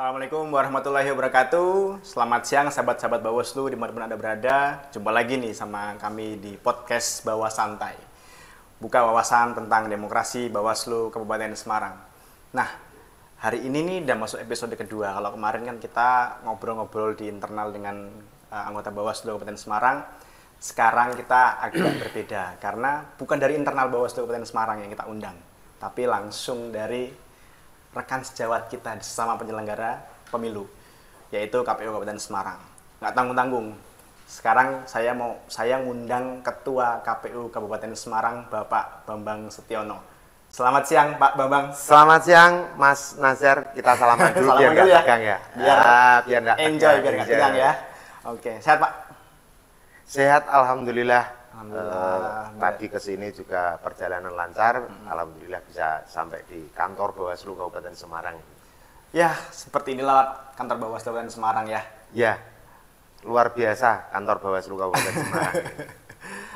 Assalamualaikum warahmatullahi wabarakatuh. Selamat siang sahabat-sahabat Bawaslu dimanapun Anda berada. Jumpa lagi nih sama kami di podcast Bawah Santai. Buka wawasan tentang demokrasi Bawaslu Kabupaten Semarang. Nah, hari ini nih udah masuk episode kedua. Kalau kemarin kan kita ngobrol-ngobrol di internal dengan anggota Bawaslu Kabupaten Semarang. Sekarang kita agak berbeda karena bukan dari internal Bawaslu Kabupaten Semarang yang kita undang, tapi langsung dari rekan sejawat kita sesama penyelenggara pemilu, yaitu KPU Kabupaten Semarang. Nggak tanggung-tanggung. Sekarang saya ngundang Ketua KPU Kabupaten Semarang, Bapak Bambang Setiono. Selamat siang, Pak Bambang. Selamat siang, Mas Nazar. Kita salaman dulu biar nggak tegang ya. Biar nggak enjoy, biar nggak tegang ya. Oke, sehat Pak? Sehat, alhamdulillah. Alhamdulillah. Tadi ke sini juga perjalanan lancar. Alhamdulillah bisa sampai di kantor Bawaslu Kabupaten Semarang. Ya, seperti inilah kantor Bawaslu Kabupaten Semarang ya. Ya, luar biasa kantor Bawaslu Kabupaten Semarang.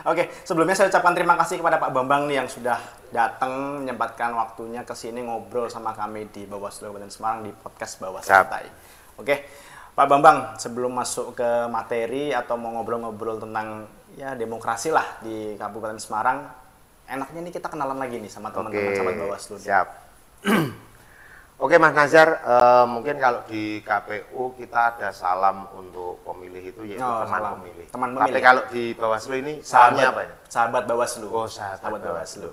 Oke, sebelumnya saya ucapkan terima kasih kepada Pak Bambang nih yang sudah datang menyempatkan waktunya ke sini ngobrol sama kami di Bawaslu Kabupaten Semarang di podcast Bawah Santai. Oke, Pak Bambang, sebelum masuk ke materi atau mau ngobrol-ngobrol tentang ya demokrasi lah di Kabupaten Semarang, enaknya nih kita kenalan lagi nih sama teman-teman sahabat Bawaslu. Siap. Oke Mas Nazar, mungkin kalau di KPU kita ada salam untuk pemilih itu yaitu teman pemilih. Teman pemilih. Tapi kalau di Bawaslu ini salamnya apa ya? Sahabat Bawaslu. Oh, sahabat Bawaslu.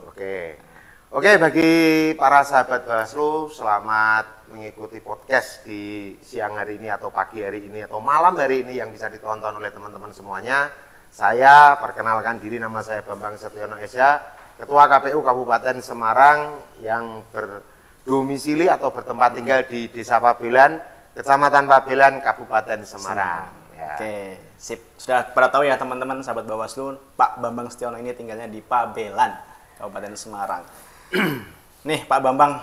Oke, bagi para sahabat Bawaslu, selamat mengikuti podcast di siang hari ini atau pagi hari ini atau malam hari ini yang bisa ditonton oleh teman-teman semuanya. Saya perkenalkan diri, nama saya Bambang Setiono Esa, Ketua KPU Kabupaten Semarang yang berdomisili atau bertempat tinggal di Desa Pabelan, Kecamatan Pabelan, Kabupaten Semarang. Ya. Oke, sip. Sudah pada tahu ya teman-teman sahabat Bawaslu, Pak Bambang Setiono ini tinggalnya di Pabelan, Kabupaten Semarang. Nih Pak Bambang,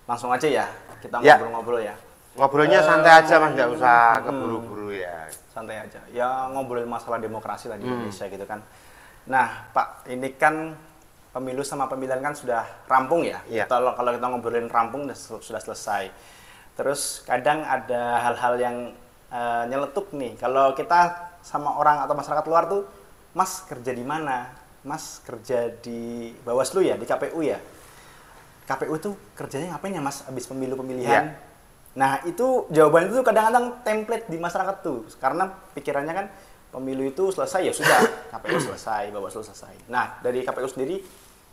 langsung aja ya kita ngobrol-ngobrol ya. Ngobrolnya santai aja Mas, nggak usah keburu-buru ya. Santai aja. Ya ngobrolin masalah demokrasi lah di Indonesia gitu kan. Nah Pak, ini kan pemilu sama pemilihan kan sudah rampung ya. Iya. Kalau kita ngobrolin rampung sudah selesai. Terus kadang ada hal-hal yang nyeletuk nih. Kalau kita sama orang atau masyarakat luar tuh, Mas kerja di mana? Mas kerja di Bawaslu ya, di KPU ya. KPU tuh kerjanya ngapain ya Mas abis pemilu pemilihan? Iya. Nah itu jawaban itu kadang-kadang template di masyarakat tuh, karena pikirannya kan pemilu itu selesai ya sudah, KPU selesai, Bawaslu selesai. Nah dari KPU sendiri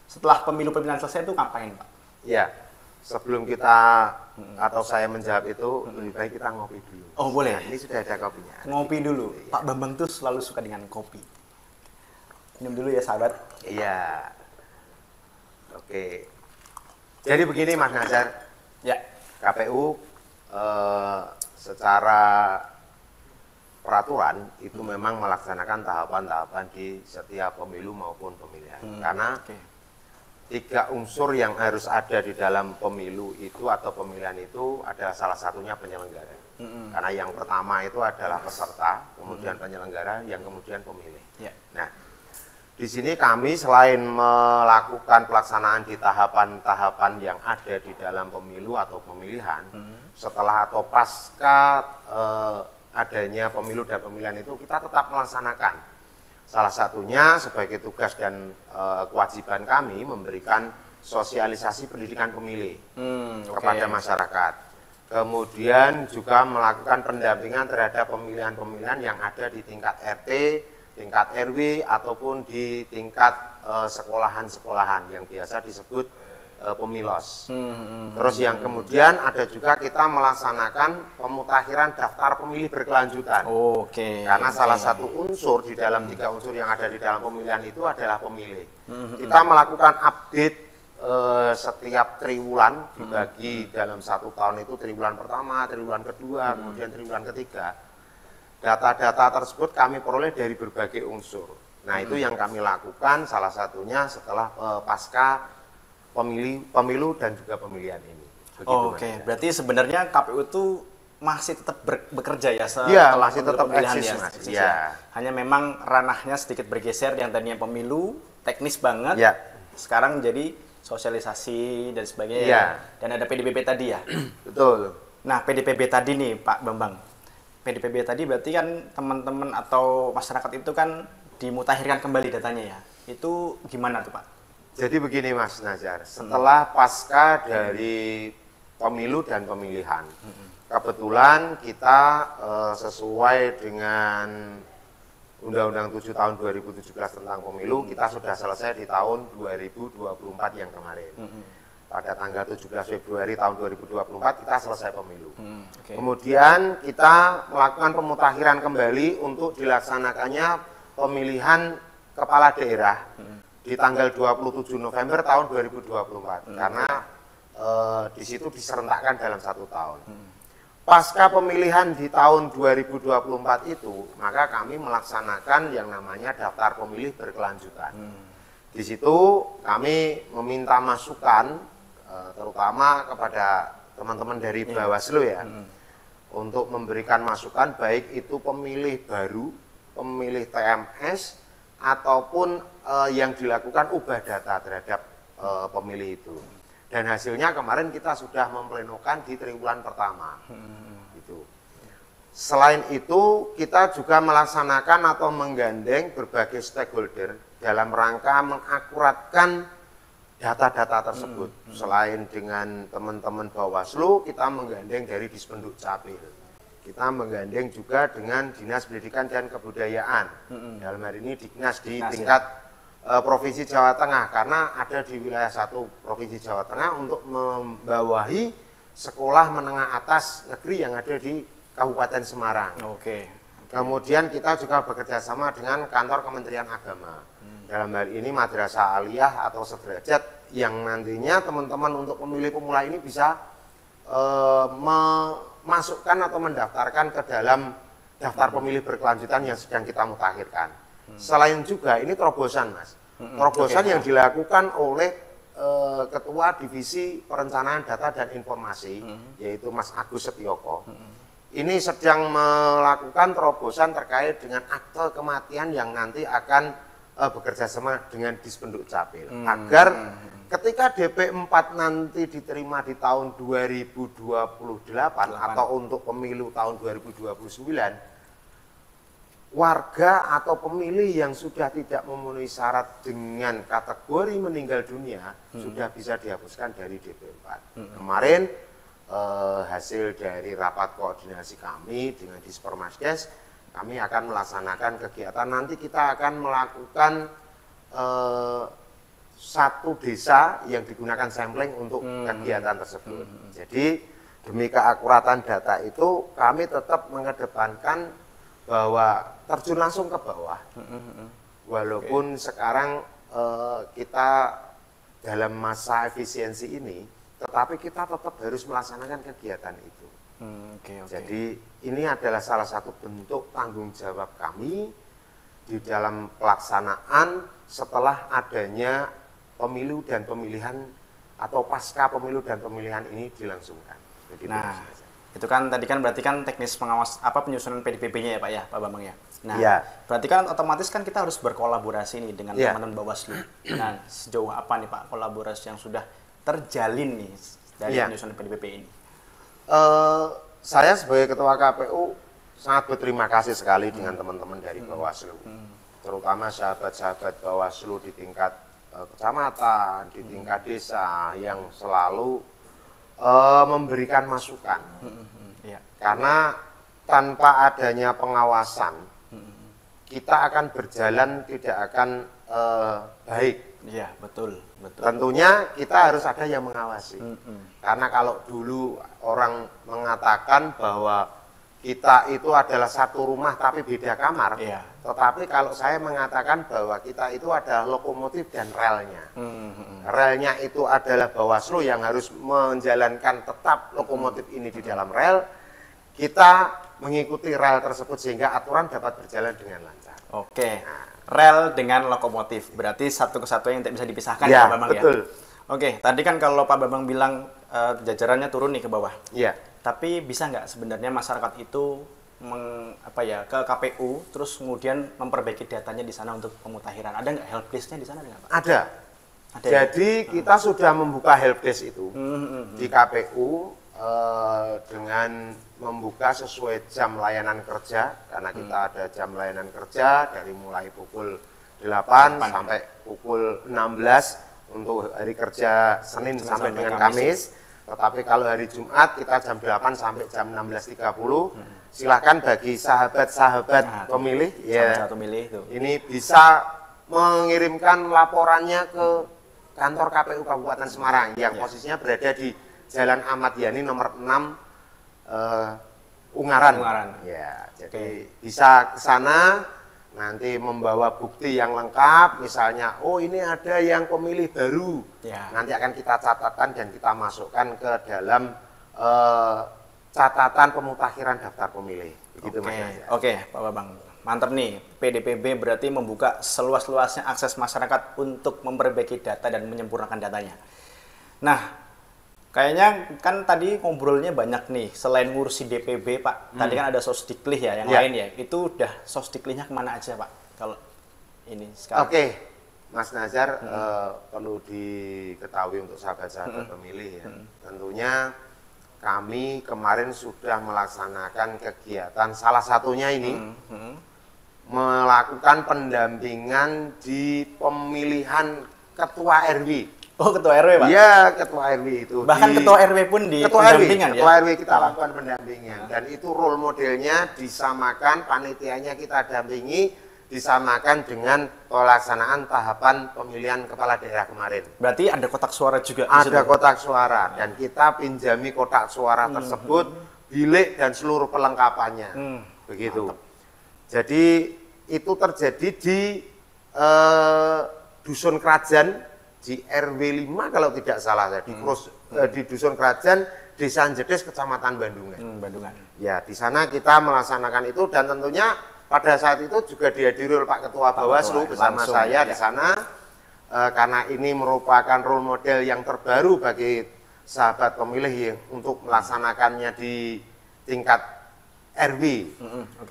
setelah pemilu pemilihan selesai itu ngapain Pak? Ya, sebelum kita atau saya menjawab itu lebih baik kita ngopi dulu. Oh boleh. Nah, ini sudah ada kopinya. Ngopi dulu. Ya. Pak Bambang tuh selalu suka dengan kopi. Minum dulu ya sahabat. Iya. Oke. Jadi begini Mas Nazar. Ya. KPU secara peraturan itu memang melaksanakan tahapan-tahapan di setiap pemilu maupun pemilihan. Karena tiga unsur yang harus ada di dalam pemilu itu atau pemilihan itu adalah salah satunya penyelenggara. Karena yang pertama itu adalah peserta, kemudian penyelenggara, yang kemudian pemilih. Ya. Nah, di sini kami selain melakukan pelaksanaan di tahapan-tahapan yang ada di dalam pemilu atau pemilihan, setelah atau pasca adanya pemilu dan pemilihan itu kita tetap melaksanakan. Salah satunya sebagai tugas dan kewajiban kami memberikan sosialisasi pendidikan pemilih kepada masyarakat. Kemudian juga melakukan pendampingan terhadap pemilihan-pemilihan yang ada di tingkat RT, tingkat RW ataupun di tingkat sekolahan-sekolahan yang biasa disebut pemilos. Terus yang kemudian ada juga kita melaksanakan pemutakhiran daftar pemilih berkelanjutan. Karena salah satu unsur di dalam tiga unsur yang ada di dalam pemilihan itu adalah pemilih. Kita melakukan update setiap triwulan, dibagi dalam satu tahun itu triwulan pertama, triwulan kedua, kemudian triwulan ketiga. Data-data tersebut kami peroleh dari berbagai unsur. Nah itu yang kami lakukan salah satunya setelah pasca pemilu dan juga pemilihan ini. Oke, berarti sebenarnya KPU itu masih tetap bekerja ya setelah masih tetap eksis, ya. Hanya memang ranahnya sedikit bergeser, yang tadinya pemilu teknis banget, sekarang jadi sosialisasi dan sebagainya. Dan ada PDBP tadi ya. Betul. Nah, PDPB tadi nih Pak Bambang. PDPB tadi berarti kan teman-teman atau masyarakat itu kan dimutakhirkan kembali datanya ya. Itu gimana tuh Pak? Jadi begini Mas Nazar, setelah pasca dari pemilu dan pemilihan, kebetulan kita sesuai dengan Undang-Undang 7 tahun 2017 tentang pemilu, kita sudah selesai di tahun 2024 yang kemarin. Pada tanggal 17 Februari tahun 2024 kita selesai pemilu. Kemudian kita melakukan pemutakhiran kembali untuk dilaksanakannya pemilihan kepala daerah di tanggal 27 November tahun 2024. Karena di situ diserentakkan dalam 1 tahun. Pasca pemilihan di tahun 2024 itu, maka kami melaksanakan yang namanya daftar pemilih berkelanjutan. Di situ kami meminta masukan, terutama kepada teman-teman dari Bawaslu ya, untuk memberikan masukan baik itu pemilih baru, pemilih TMS, ataupun yang dilakukan ubah data terhadap pemilih itu. Dan hasilnya kemarin kita sudah memplenokan di triwulan pertama. Gitu. Selain itu, kita juga melaksanakan atau menggandeng berbagai stakeholder dalam rangka mengakuratkan data-data tersebut. Selain dengan teman-teman Bawaslu, kita menggandeng dari Dispenduk Capil. Kita menggandeng juga dengan Dinas Pendidikan dan Kebudayaan. Dalam hari ini Dinas di tingkat Provinsi Jawa Tengah, karena ada di wilayah 1 Provinsi Jawa Tengah untuk membawahi sekolah menengah atas negeri yang ada di Kabupaten Semarang. Kemudian kita juga bekerja sama dengan kantor Kementerian Agama. Dalam hal ini Madrasah Aliyah atau sederajat yang nantinya teman-teman untuk pemilih pemula ini bisa memasukkan atau mendaftarkan ke dalam daftar pemilih berkelanjutan yang sedang kita mutakhirkan. Selain juga ini terobosan Mas, terobosan yang dilakukan oleh Ketua Divisi Perencanaan Data dan Informasi, yaitu Mas Agus Setioko. Ini sedang melakukan terobosan terkait dengan akte kematian yang nanti akan bekerja sama dengan Dispenduk Capil, agar ketika DP4 nanti diterima di tahun 2028 atau untuk pemilu tahun 2029, warga atau pemilih yang sudah tidak memenuhi syarat dengan kategori meninggal dunia sudah bisa dihapuskan dari DP4. Kemarin hasil dari rapat koordinasi kami dengan Dispermasdes, kami akan melaksanakan kegiatan. Nanti kita akan melakukan 1 desa yang digunakan sampling untuk kegiatan tersebut. Jadi demi keakuratan data itu kami tetap mengedepankan bahwa terjun langsung ke bawah. Walaupun sekarang kita dalam masa efisiensi ini, tetapi kita tetap harus melaksanakan kegiatan itu. Jadi ini adalah salah satu bentuk tanggung jawab kami di dalam pelaksanaan setelah adanya pemilu dan pemilihan atau pasca pemilu dan pemilihan ini dilangsungkan. Begitu. Nah, itu kan tadi kan berarti kan teknis pengawas penyusunan PDPB-nya ya Pak ya, Pak Bambang ya. Nah, berarti kan otomatis kan kita harus berkolaborasi nih dengan teman-teman Bawaslu. Nah, sejauh apa nih Pak kolaborasi yang sudah terjalin nih dari penyusunan PDPB ini? Saya sebagai Ketua KPU sangat berterima kasih sekali dengan teman-teman dari Bawaslu, terutama sahabat-sahabat Bawaslu di tingkat kecamatan, di tingkat desa yang selalu memberikan masukan. Karena tanpa adanya pengawasan, kita akan berjalan tidak akan baik. Iya, betul. Tentunya kita harus ada yang mengawasi. Karena kalau dulu orang mengatakan bahwa kita itu adalah satu rumah tapi beda kamar, tetapi kalau saya mengatakan bahwa kita itu adalah lokomotif dan relnya. Relnya itu adalah Bawaslu yang harus menjalankan tetap lokomotif ini di dalam rel. Kita mengikuti rel tersebut sehingga aturan dapat berjalan dengan lancar. Rel dengan lokomotif berarti satu kesatuan yang tidak bisa dipisahkan ya Pak Bambang betul. ya. Tadi kan kalau Pak Bambang bilang jajarannya turun nih ke bawah. Tapi bisa nggak sebenarnya masyarakat itu ke KPU terus kemudian memperbaiki datanya di sana untuk pemutakhiran? Ada nggak helpdesk-nya di sana Pak? Ada. Jadi kita sudah membuka helpdesk itu di KPU dengan membuka sesuai jam layanan kerja, karena kita ada jam layanan kerja dari mulai pukul 8 sampai pukul 16 untuk hari kerja Senin sampai dengan Kamis. Tetapi kalau hari Jumat kita jam 8 sampai jam 16.30. Silakan bagi sahabat-sahabat pemilih ya. Ini bisa mengirimkan laporannya ke kantor KPU Kabupaten Semarang yang posisinya berada di Jalan Ahmad Yani nomor 6 Ungaran. Ya, jadi bisa ke sana nanti membawa bukti yang lengkap, misalnya oh ini ada yang pemilih baru. Nanti akan kita catatkan dan kita masukkan ke dalam catatan pemutakhiran daftar pemilih. Begitu Mas. Oke, Pak Bambang. Mantap nih, PDPB berarti membuka seluas-luasnya akses masyarakat untuk memperbaiki data dan menyempurnakan datanya. Nah, kayaknya kan tadi ngobrolnya banyak nih, selain ngurusi DPB Pak, tadi kan ada Sosdiklih ya, yang lain ya, itu udah Sosdiklihnya kemana aja Pak? Kalau ini sekarang. Oke, Mas Nazar, perlu diketahui untuk sahabat-sahabat pemilih ya, tentunya kami kemarin sudah melaksanakan kegiatan, salah satunya ini, melakukan pendampingan di pemilihan Ketua RW. Oh, Ketua RW Pak? Iya, Ketua RW itu. Bahkan Ketua RW pun di pendampingan ya? Ketua RW kita lakukan pendampingan. Dan itu role modelnya disamakan, panitianya kita dampingi, disamakan dengan pelaksanaan tahapan pemilihan kepala daerah kemarin. Berarti ada kotak suara juga? Ada kotak suara, dan kita pinjami kotak suara tersebut, bilik dan seluruh pelengkapannya. Begitu. Mantap. Jadi itu terjadi di Dusun Kerajaan, di RW 5 kalau tidak salah, di Dusun Kerajaan, Desa Jedes, Kecamatan Bandungan. Bandungan. Ya, di sana kita melaksanakan itu, dan tentunya pada saat itu juga dihadiri oleh Pak Ketua Bawaslu bersama saya di sana, karena ini merupakan role model yang terbaru bagi sahabat pemilih untuk melaksanakannya di tingkat RW.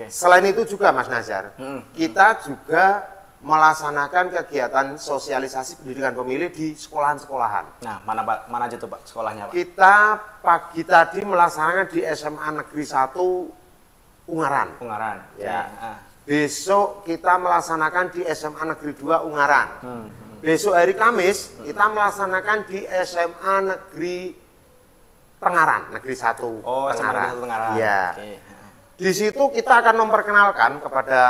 Selain itu juga Mas Nazar, kita juga melaksanakan kegiatan sosialisasi pendidikan pemilih di sekolahan-sekolahan. Nah, mana aja tuh Pak sekolahnya Pak? Kita pagi tadi melaksanakan di SMA Negeri 1 Ungaran. Ya. Besok kita melaksanakan di SMA Negeri 2 Ungaran. Besok hari Kamis kita melaksanakan di SMA Negeri Tengaran, Negeri 1 Tengaran. Ya. Di situ kita akan memperkenalkan kepada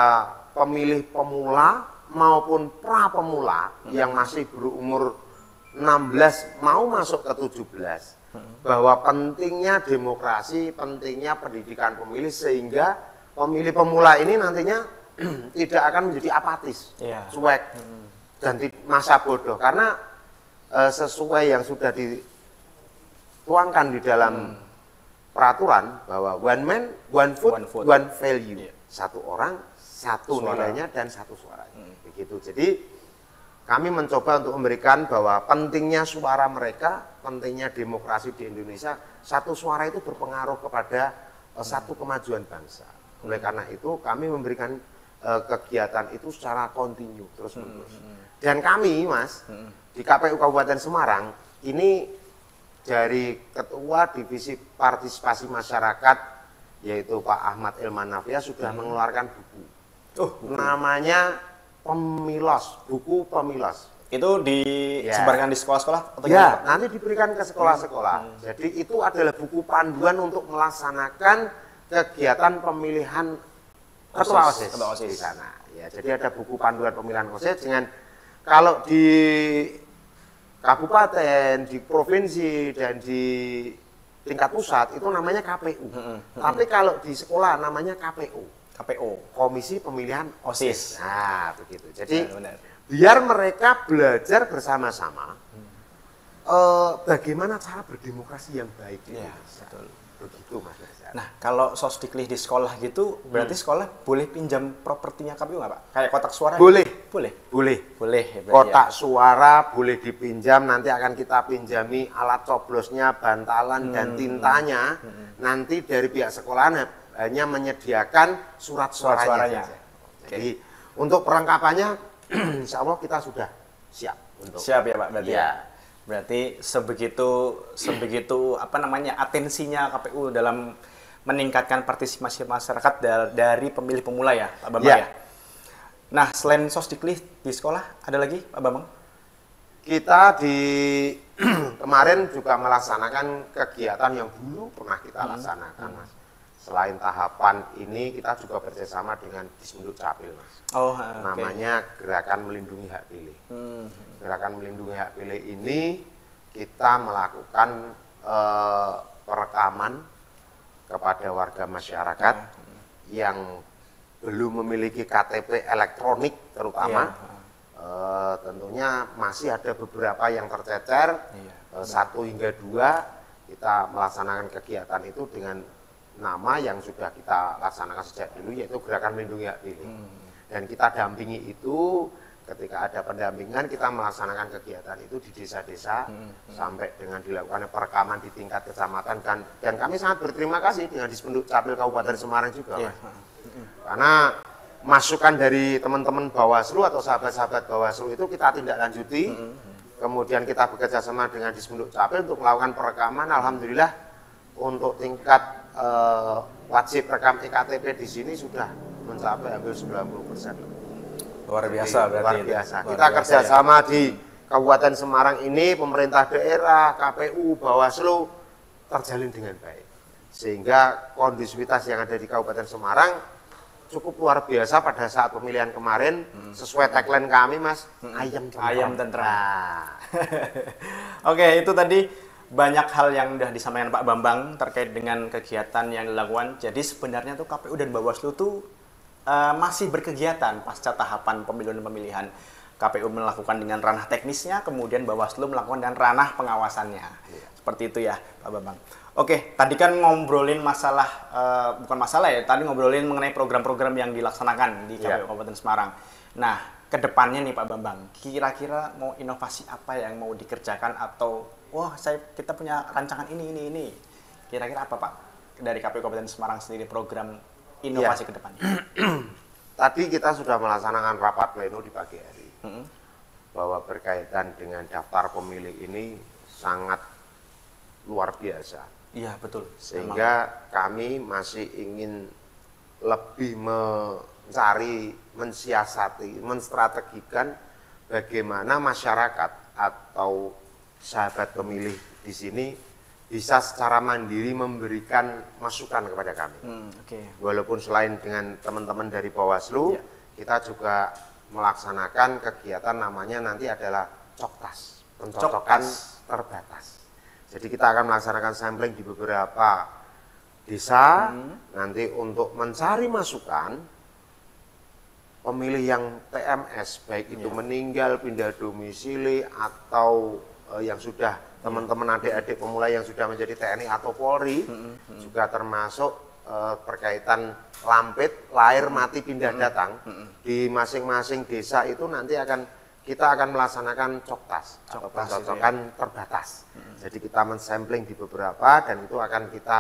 pemilih pemula maupun pra pemula yang masih berumur 16 mau masuk ke 17 bahwa pentingnya demokrasi, pentingnya pendidikan pemilih, sehingga pemilih pemula ini nantinya tidak akan menjadi apatis, cuek dan masa bodoh, karena sesuai yang sudah dituangkan di dalam peraturan bahwa one man, one vote, one value. Satu orang, satu nilainya dan satu suaranya. Begitu. Jadi kami mencoba untuk memberikan bahwa pentingnya suara mereka, pentingnya demokrasi di Indonesia. Satu suara itu berpengaruh kepada satu kemajuan bangsa. Oleh karena itu kami memberikan kegiatan itu secara kontinu, terus-menerus. Dan kami, Mas, di KPU Kabupaten Semarang ini dari Ketua Divisi Partisipasi Masyarakat, yaitu Pak Ahmad Ilman Nafia, sudah mengeluarkan buku. Namanya Pemilos, buku Pemilos. Itu disebarkan di sekolah-sekolah? Ya, nanti diberikan ke sekolah-sekolah. Jadi itu adalah buku panduan untuk melaksanakan kegiatan pemilihan ketua OSIS di sana. Ya, jadi ada buku panduan pemilihan OSIS dengan, kalau di kabupaten, di provinsi, dan di tingkat pusat itu namanya KPU. Tapi kalau di sekolah namanya KPO. Komisi Pemilihan OSIS. Nah, begitu. Jadi biar mereka belajar bersama-sama bagaimana cara berdemokrasi yang baik di Indonesia. Begitu, Mas Nazar. Nah, kalau Sosdiklih di sekolah gitu, berarti sekolah boleh pinjam propertinya KPU nggak Pak? Kayak kotak suara? Boleh. Boleh. Kotak suara boleh dipinjam, nanti akan kita pinjami alat coblosnya, bantalan, dan tintanya. Nanti dari pihak sekolah hanya menyediakan surat suaranya. Jadi untuk perlengkapannya, insya Allah kita sudah siap. Siap ya Pak, berarti ya. Berarti sebegitu apa namanya atensinya KPU dalam meningkatkan partisipasi masyarakat dari pemilih pemula ya, Pak Bambang ya. Nah, selain Sosdiklis di sekolah ada lagi, Pak Bambang? Kita di kemarin juga melaksanakan kegiatan yang dulu pernah kita laksanakan, Mas. Selain tahapan ini, kita juga bekerjasama dengan Dismenduk Capil, Mas. Oh, namanya Gerakan Melindungi Hak Pilih. Gerakan Melindungi Hak Pilih ini kita melakukan perekaman kepada warga masyarakat yang belum memiliki KTP elektronik terutama. Tentunya masih ada beberapa yang tercecer, 1 hingga 2 kita melaksanakan kegiatan itu dengan nama yang sudah kita laksanakan sejak dulu, yaitu Gerakan Melindungi Hak Pilih. Dan kita dampingi itu, ketika ada pendampingan kita melaksanakan kegiatan itu di desa-desa sampai dengan dilakukan perekaman di tingkat kecamatan, dan kami sangat berterima kasih dengan Dismenduk Capil Kabupaten Semarang juga, Mas. Karena masukan dari teman-teman Bawaslu atau sahabat-sahabat Bawaslu itu kita tindak lanjuti, kemudian kita bekerja sama dengan Dismenduk Capil untuk melakukan perekaman. Alhamdulillah untuk tingkat wajib rekam EKTP di sini sudah mencapai hampir 90%. Luar biasa. Jadi, berarti luar biasa. Luar Kita biasa, kerjasama di Kabupaten Semarang ini, pemerintah daerah, KPU, Bawaslu terjalin dengan baik. Sehingga kondusivitas yang ada di Kabupaten Semarang cukup luar biasa pada saat pemilihan kemarin. Sesuai tagline kami, Mas, ayam tentram. Ayam tentram. Oke, itu tadi banyak hal yang sudah disampaikan Pak Bambang terkait dengan kegiatan yang dilakukan. Jadi sebenarnya tuh KPU dan Bawaslu tuh masih berkegiatan pasca tahapan pemilu dan pemilihan. KPU melakukan dengan ranah teknisnya, kemudian Bawaslu melakukan dengan ranah pengawasannya. Seperti itu ya, Pak Bambang. Oke, tadi kan ngobrolin masalah, bukan masalah ya, tadi ngobrolin mengenai program-program yang dilaksanakan di KPU Kabupaten Semarang. Nah, kedepannya nih Pak Bambang, kira-kira mau inovasi apa yang mau dikerjakan, atau wah kita punya rancangan ini. Kira-kira apa Pak dari KPU Kabupaten Semarang sendiri program inovasi ke depannya? Tadi kita sudah melaksanakan rapat pleno di pagi hari, bahwa berkaitan dengan daftar pemilih ini sangat luar biasa. Iya, betul. Sehingga kami masih ingin lebih mencari, mensiasati, menstrategikan bagaimana masyarakat atau sahabat pemilih di sini bisa secara mandiri memberikan masukan kepada kami. Walaupun selain dengan teman-teman dari Bawaslu, kita juga melaksanakan kegiatan namanya nanti adalah coktas, pencocokan terbatas. Jadi kita akan melaksanakan sampling di beberapa desa nanti untuk mencari masukan pemilih yang TMS, baik itu meninggal, pindah domisili, atau yang sudah teman-teman adik-adik pemula yang sudah menjadi TNI atau Polri, juga termasuk berkaitan lampit, lahir, mati, pindah datang di masing-masing desa itu nanti kita akan melaksanakan coktas atau pencocokan terbatas. Jadi kita mensampling di beberapa, dan itu akan kita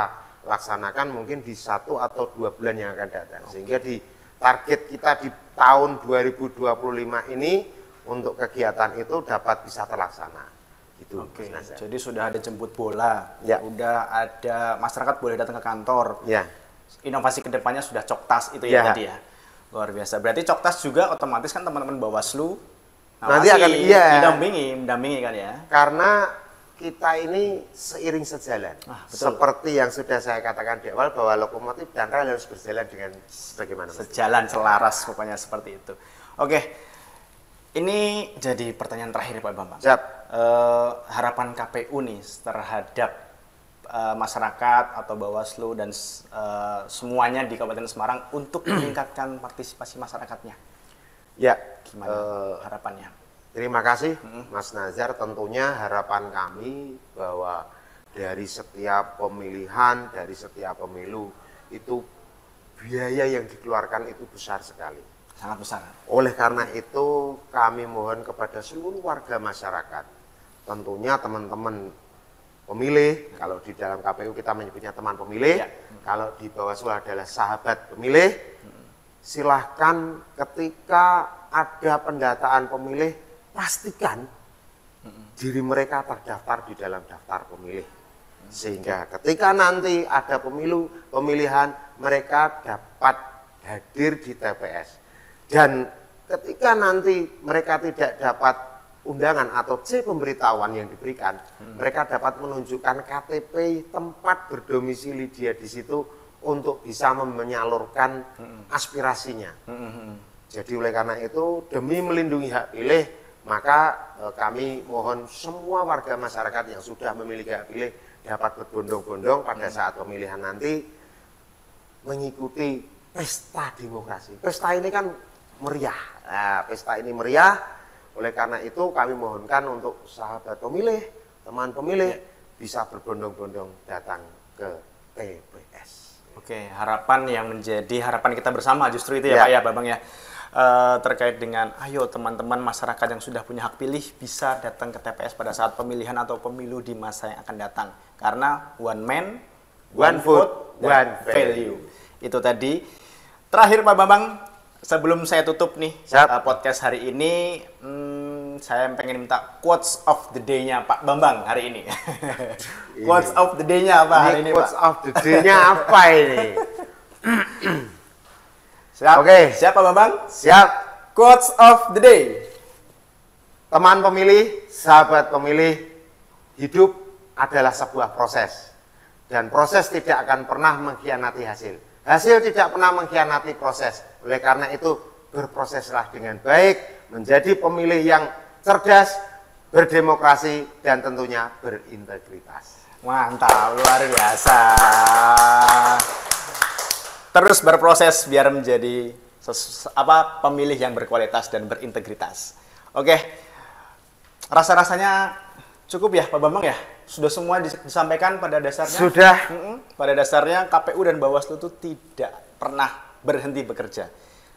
laksanakan mungkin di 1 atau 2 bulan yang akan datang. Sehingga di target kita di tahun 2025 ini untuk kegiatan itu dapat bisa terlaksana. Gitu, jadi sudah ada jemput bola, udah ada masyarakat boleh datang ke kantor. Inovasi kedepannya sudah coktas itu ya tadi ya. Luar biasa. Berarti coktas juga otomatis kan teman-teman Bawaslu nanti akan mendampingi kan ya. Karena kita ini seiring sejalan. Seperti yang sudah saya katakan di awal, bahwa lokomotif dan rel harus berjalan dengan sebagaimana sejalan, selaras pokoknya seperti itu. Oke. Ini jadi pertanyaan terakhir Pak Bambang. Harapan KPU nih terhadap masyarakat atau Bawaslu dan semuanya di Kabupaten Semarang untuk meningkatkan partisipasi masyarakatnya. Gimana harapannya? Terima kasih Mas Nazar. Tentunya harapan kami bahwa dari setiap pemilihan, dari setiap pemilu itu biaya yang dikeluarkan itu besar sekali. Sangat besar. Oleh karena itu kami mohon kepada seluruh warga masyarakat, tentunya teman-teman pemilih, kalau di dalam KPU kita menyebutnya teman pemilih, kalau di Bawaslu adalah sahabat pemilih, silahkan ketika ada pendataan pemilih, pastikan diri mereka terdaftar di dalam daftar pemilih. Sehingga ketika nanti ada pemilihan, mereka dapat hadir di TPS. Dan ketika nanti mereka tidak dapat undangan atau C pemberitahuan yang diberikan, mereka dapat menunjukkan KTP tempat berdomisili dia di situ untuk bisa menyalurkan aspirasinya. Jadi oleh karena itu, demi melindungi hak pilih, maka kami mohon semua warga masyarakat yang sudah memiliki hak pilih dapat berbondong-bondong pada saat pemilihan nanti mengikuti pesta demokrasi. Pesta ini kan meriah. Nah, pesta ini meriah, oleh karena itu kami mohonkan untuk sahabat pemilih, teman pemilih bisa berbondong-bondong datang ke TPS. Oke, harapan yang menjadi harapan kita bersama justru itu ya Pak ya, Bambang ya. Terkait dengan ayo teman-teman masyarakat yang sudah punya hak pilih bisa datang ke TPS pada saat pemilihan atau pemilu di masa yang akan datang, karena one man, one vote, one value. Itu tadi. Terakhir Pak Bambang, sebelum saya tutup nih podcast hari ini, saya pengen minta quotes of the day-nya Pak Bambang hari ini. Quotes of the day-nya apa hari ini Pak? Quotes of the day-nya apa ini? Siap. Oke. Siap Pak Bambang? Siap. Quotes of the day. Teman pemilih, sahabat pemilih, hidup adalah sebuah proses. Dan proses tidak akan pernah mengkhianati hasil. Hasil tidak pernah mengkhianati proses. Oleh karena itu, berproseslah dengan baik, menjadi pemilih yang cerdas, berdemokrasi, dan tentunya berintegritas. Mantap, luar biasa. Terus berproses biar menjadi pemilih yang berkualitas dan berintegritas. Oke, rasa-rasanya cukup ya Pak Bambang ya? Sudah semua disampaikan pada dasarnya? Sudah. Pada dasarnya KPU dan Bawaslu itu tidak pernah berhenti bekerja.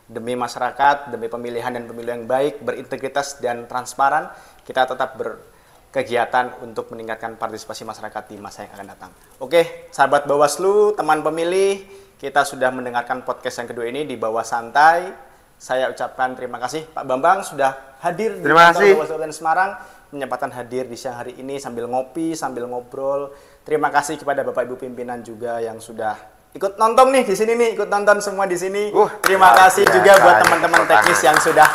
Demi masyarakat, demi pemilihan dan pemilu yang baik, berintegritas dan transparan, kita tetap berkegiatan untuk meningkatkan partisipasi masyarakat di masa yang akan datang. Oke, sahabat Bawaslu, teman pemilih, kita sudah mendengarkan podcast yang kedua ini di Bawah Santai. Saya ucapkan terima kasih Pak Bambang sudah hadir di kantor Bawaslu Kabupaten Semarang, menyempatkan hadir di siang hari ini sambil ngopi, sambil ngobrol. Terima kasih kepada Bapak Ibu pimpinan juga yang sudah ikut nonton nih di sini nih, ikut nonton semua di sini. Terima kasih juga buat teman-teman teknis yang sudah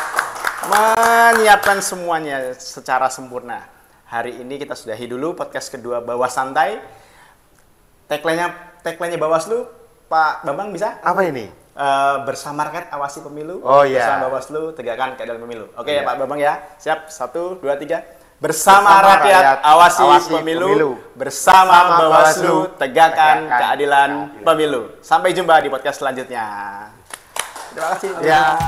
menyiapkan semuanya secara sempurna. Hari ini kita sudahi dulu podcast kedua Bawah Santai. Tagline-nya Bawaslu, Pak Bambang bisa? Apa ini? Bersama rakyat awasi pemilu. Oh iya. Bersama Bawaslu tegakkan keadilan pemilu. Oke ya Pak Bambang ya. Siap. 1, 2, 3. Bersama rakyat awasi pemilu. Bersama Bawaslu tegakkan keadilan pemilu. Sampai jumpa di podcast selanjutnya. Terima kasih. Ya.